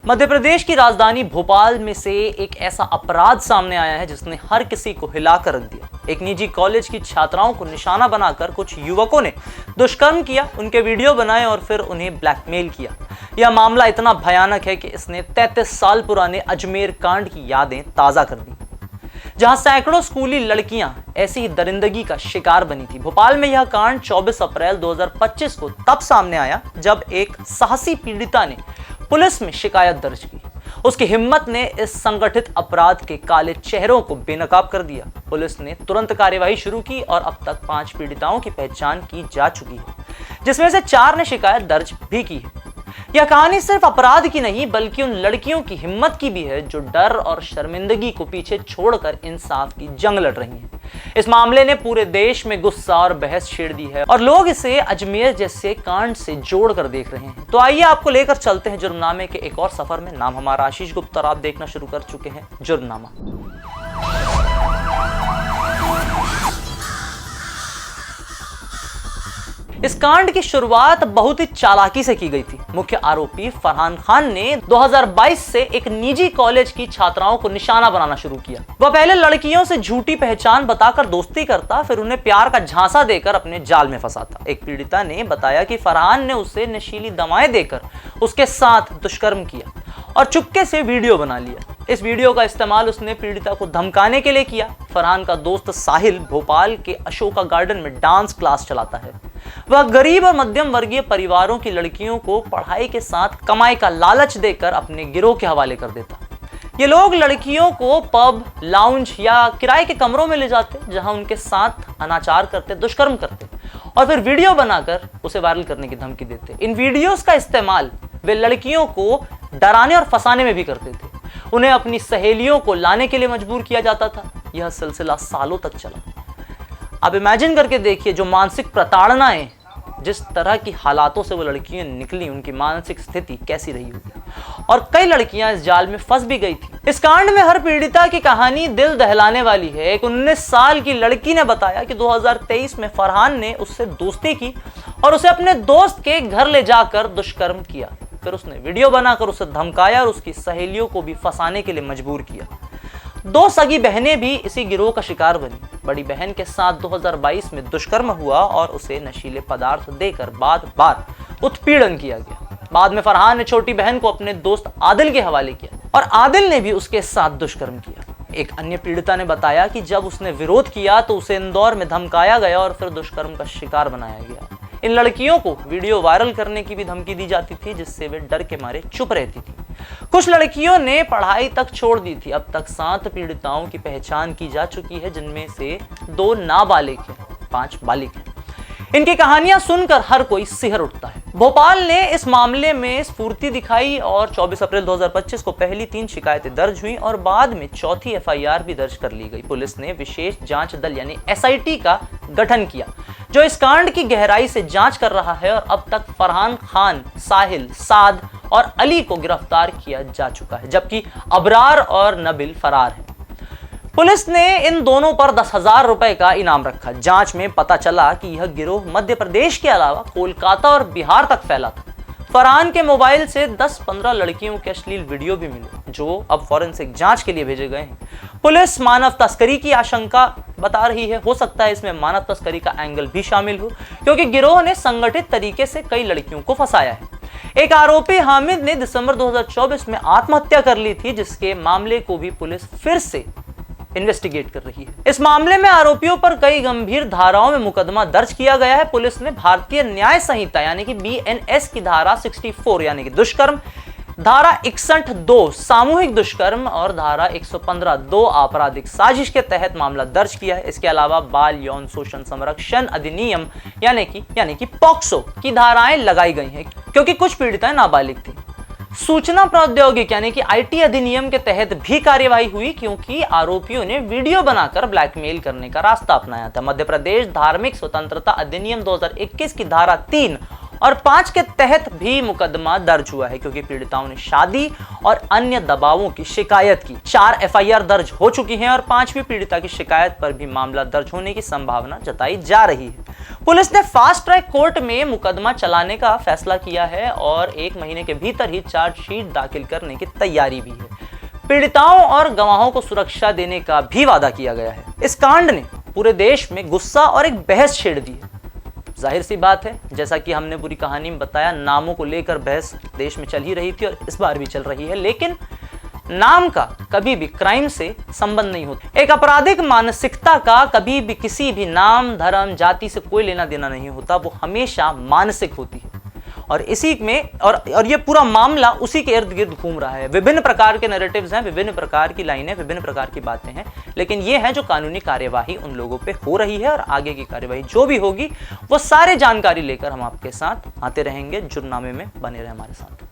मध्य प्रदेश की राजधानी भोपाल में से एक ऐसा अपराध सामने आया है जिसने हर किसी को हिलाकर रख दिया। एक निजी कॉलेज की छात्राओं को निशाना बनाकर कुछ युवकों ने दुष्कर्म किया, उनके वीडियो बनाए और फिर उन्हें ब्लैकमेल किया। यह मामला इतना भयानक है कि इसने 33 साल पुराने अजमेर कांड की यादें ताजा कर दी, जहां सैकड़ों स्कूली लड़कियां ऐसी ही दरिंदगी का शिकार बनी थी। भोपाल में यह कांड 24 अप्रैल 2025 को तब सामने आया जब एक साहसी पीड़िता ने पुलिस में शिकायत दर्ज की। उसकी हिम्मत ने इस संगठित अपराध के काले चेहरों को बेनकाब कर दिया। पुलिस ने तुरंत कार्यवाही शुरू की और अब तक 5 पीड़िताओं की पहचान की जा चुकी है, जिसमें से 4 ने शिकायत दर्ज भी की है। यह कहानी सिर्फ अपराध की नहीं बल्कि उन लड़कियों की हिम्मत की भी है जो डर और शर्मिंदगी को पीछे छोड़कर इंसाफ की जंग लड़ रही हैं। इस मामले ने पूरे देश में गुस्सा और बहस छेड़ दी है और लोग इसे अजमेर जैसे कांड से जोड़कर देख रहे हैं। तो आइए आपको लेकर चलते हैं जुर्मनामे के एक और सफर में। नाम हमारा आशीष गुप्ता और आप देखना शुरू कर चुके हैं जुर्मनामा। इस कांड की शुरुआत बहुत ही चालाकी से की गई थी। मुख्य आरोपी फरहान खान ने 2022 से एक निजी कॉलेज की छात्राओं को निशाना बनाना शुरू किया। वह पहले लड़कियों से झूठी पहचान बताकर दोस्ती करता, फिर उन्हें प्यार का झांसा देकर अपने जाल में फंसाता। एक पीड़िता ने बताया कि फरहान ने उसे नशीली दवाएं देकर उसके साथ दुष्कर्म किया और चुपके से वीडियो बना लिया। इस वीडियो का इस्तेमाल उसने पीड़िता को धमकाने के लिए किया। फरहान का दोस्त साहिल भोपाल के अशोका गार्डन में डांस क्लास चलाता है। वह गरीब और मध्यम वर्गीय परिवारों की लड़कियों को पढ़ाई के साथ कमाई का लालच देकर अपने गिरोह के हवाले कर देता। ये लोग लड़कियों को पब, लाउंज या किराए के कमरों में ले जाते, जहां उनके साथ अनाचार करते, दुष्कर्म करते और फिर वीडियो बनाकर उसे वायरल करने की धमकी देते। इन वीडियोस का इस्तेमाल वे लड़कियों को डराने और फंसाने में भी करते थे। उन्हें अपनी सहेलियों को लाने के लिए मजबूर किया जाता था। यह सिलसिला सालों तक चला। आप इमेजिन करके देखिए जो मानसिक प्रताड़नाएं, जिस तरह की हालातों से वो लड़कियां निकली, उनकी मानसिक स्थिति कैसी रही होगी। और कई लड़कियां इस जाल में फंस भी गई थी। इस कांड में हर पीड़िता की कहानी दिल दहलाने वाली है। एक 19 साल की लड़की ने बताया कि 2023 में फरहान ने उससे दोस्ती की और उसे अपने दोस्त के घर ले जाकर दुष्कर्म किया। फिर उसने वीडियो बनाकर उसे धमकाया और उसकी सहेलियों को भी फंसाने के लिए मजबूर किया। 2 सगी बहनें भी इसी गिरोह का शिकार बनी। बड़ी बहन के साथ 2022 में दुष्कर्म हुआ और उसे नशीले पदार्थ देकर बार-बार उत्पीड़न किया गया। बाद में फरहान ने छोटी बहन को अपने दोस्त आदिल के हवाले किया और आदिल ने भी उसके साथ दुष्कर्म किया। एक अन्य पीड़िता ने बताया कि जब उसने विरोध किया तो उसे इंदौर में धमकाया गया और फिर दुष्कर्म का शिकार बनाया गया। इन लड़कियों को वीडियो वायरल करने की भी धमकी दी जाती थी, जिससे वे डर के मारे चुप रहती थी। कुछ लड़कियों ने पढ़ाई तक छोड़ दी थी। अब तक 7 पीड़िताओं की पहचान की जा चुकी है, जिनमें से 2 नाबालिग हैं, 5 बालिग हैं। इनकी कहानियां सुनकर हर कोई सिहर उठता है। भोपाल ने इस मामले में स्फूर्ति दिखाई और 24 अप्रैल 2025 को पहली 3 शिकायतें दर्ज हुई और बाद में चौथी FIR भी दर्ज कर ली गई। पुलिस ने विशेष जांच दल यानी SIT का गठन किया, जो इस कांड की गहराई से जांच कर रहा है और अब तक फरहान खान, साहिल, साद और अली को गिरफ्तार किया जा चुका है, जबकि अबरार और नबिल फरार हैं। पुलिस ने इन दोनों पर 10,000 रुपए का इनाम रखा। जांच में पता चला कि यह गिरोह मध्य प्रदेश के अलावा कोलकाता और बिहार तक फैला था। फरहान के मोबाइल से 10-15 लड़कियों के अश्लील वीडियो भी मिले, जो अब फॉरेंसिक जांच के लिए भेजे गए हैं। पुलिस मानव तस्करी की आशंका बता रही है। हो सकता है इसमें मानव तस्करी का एंगल भी शामिल हो, क्योंकि गिरोह ने संगठित तरीके से कई लड़कियों को फंसाया है। एक आरोपी हामिद ने दिसंबर 2024 में आत्महत्या कर ली थी, जिसके मामले को भी पुलिस फिर से इन्वेस्टिगेट कर रही है। इस मामले में आरोपियों पर कई गंभीर धाराओं में मुकदमा दर्ज किया गया है। पुलिस ने भारतीय न्याय संहिता यानी कि BNS की धारा 64 यानी कि दुष्कर्म, धारा 61(2) सामूहिक दुष्कर्म और धारा 115(2) आपराधिक साजिश के तहत मामला दर्ज किया है। इसके अलावा बाल यौन शोषण संरक्षण अधिनियम यानी कि पॉक्सो की धाराएं लगाई गई हैं, क्योंकि कुछ पीड़िताएं नाबालिग थी। सूचना प्रौद्योगिकी यानी कि IT अधिनियम के तहत भी कार्यवाही हुई, क्योंकि आरोपियों ने वीडियो बनाकर ब्लैकमेल करने का रास्ता अपनाया था। मध्य प्रदेश धार्मिक स्वतंत्रता अधिनियम 2021 की धारा 3 और 5 के तहत भी मुकदमा दर्ज हुआ है क्योंकि पीड़िताओं ने शादी और अन्य दबावों की शिकायत की। 4 एफआईआर दर्ज हो चुकी हैं और 5वीं पीड़िता की शिकायत पर भी मामला दर्ज होने की संभावना जताई जा रही है। पुलिस ने फास्ट ट्रैक कोर्ट में मुकदमा चलाने का फैसला किया है और 1 महीने के भीतर ही चार्जशीट दाखिल करने की तैयारी भी है। पीड़िताओं और गवाहों को सुरक्षा देने का भी वादा किया गया है। इस कांड ने पूरे देश में गुस्सा और एक बहस छेड़ दी है। जाहिर सी बात है, जैसा कि हमने पूरी कहानी में बताया, नामों को लेकर बहस देश में चल ही रही थी और इस बार भी चल रही है, लेकिन नाम का कभी भी क्राइम से संबंध नहीं होता। एक आपराधिक मानसिकता का कभी भी किसी भी नाम, धर्म, जाति से कोई लेना देना नहीं होता, वो हमेशा मानसिक होती है। और इसी में और ये पूरा मामला उसी के इर्द गिर्द घूम रहा है। विभिन्न प्रकार के नैरेटिव्स हैं, विभिन्न प्रकार की लाइनें, विभिन्न प्रकार की बातें हैं, लेकिन ये है जो कानूनी कार्यवाही उन लोगों पे हो रही है और आगे की कार्यवाही जो भी होगी वो सारे जानकारी लेकर हम आपके साथ आते रहेंगे। जुर्मनामे में बने रहे हमारे साथ।